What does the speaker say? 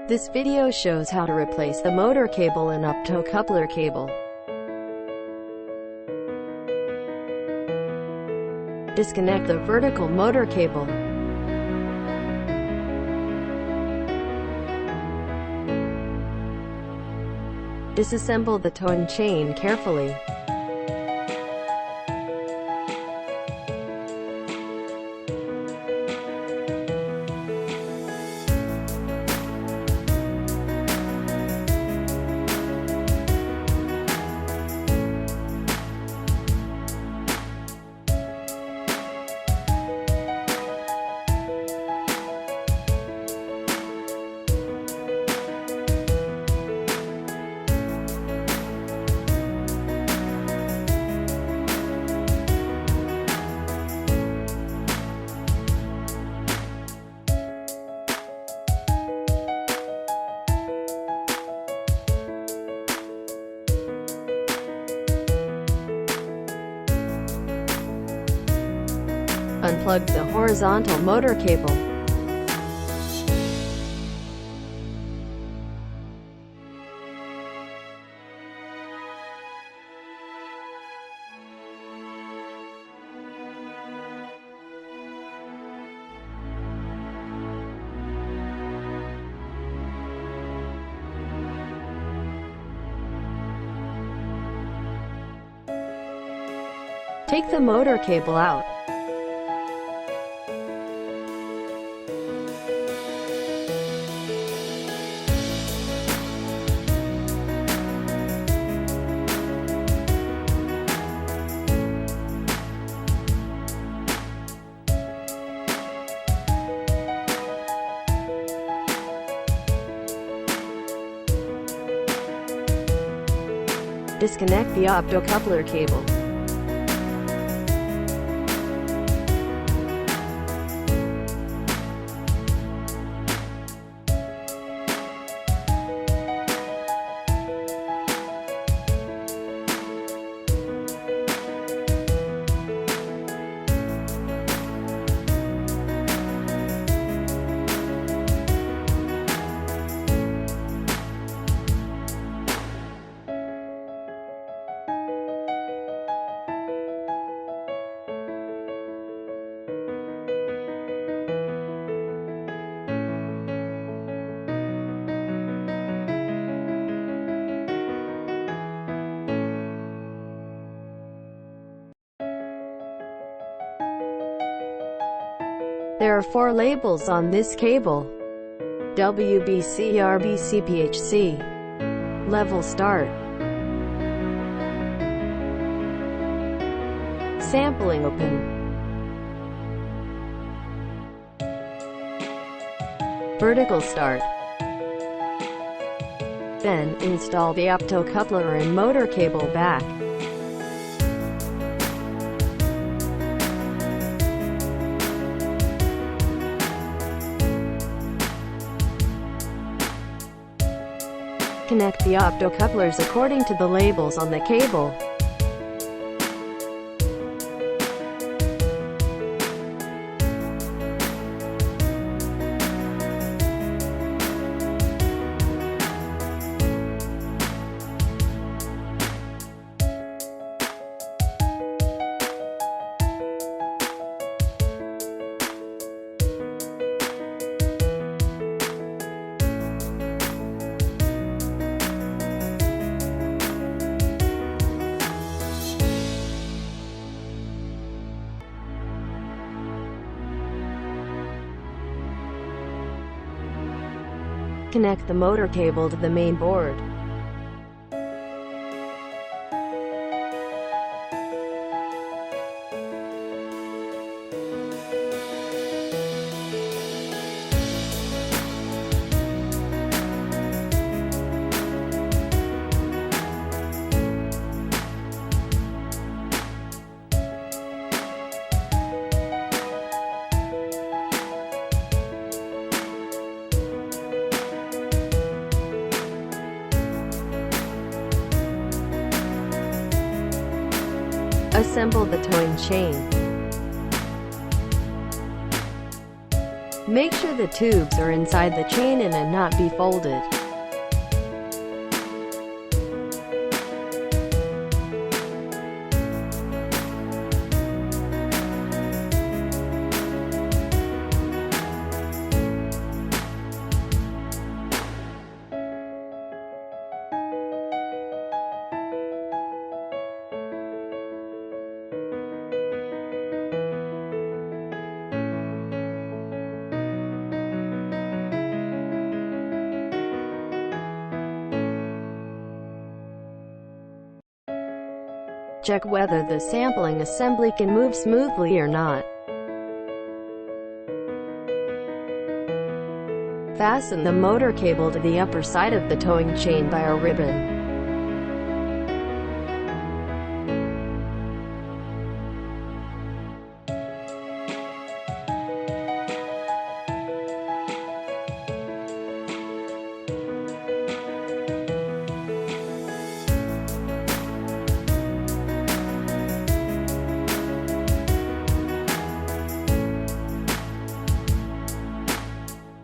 This video shows how to replace the motor cable and optocoupler cable. Disconnect the vertical motor cable. Disassemble the towing chain carefully. Unplug the horizontal motor cable. Take the motor cable out. Disconnect the optocoupler cable. There are 4 labels on this cable: WBC, RBC, PHC. Level start. Sampling open. Vertical start. Then, install the optocoupler and motor cable back. Connect the optocouplers according to the labels on the cable. Connect the motor cable to the main board. Assemble the towing chain. Make sure the tubes are inside the chain and not be folded. Check whether the sampling assembly can move smoothly or not. Fasten the motor cable to the upper side of the towing chain by a ribbon.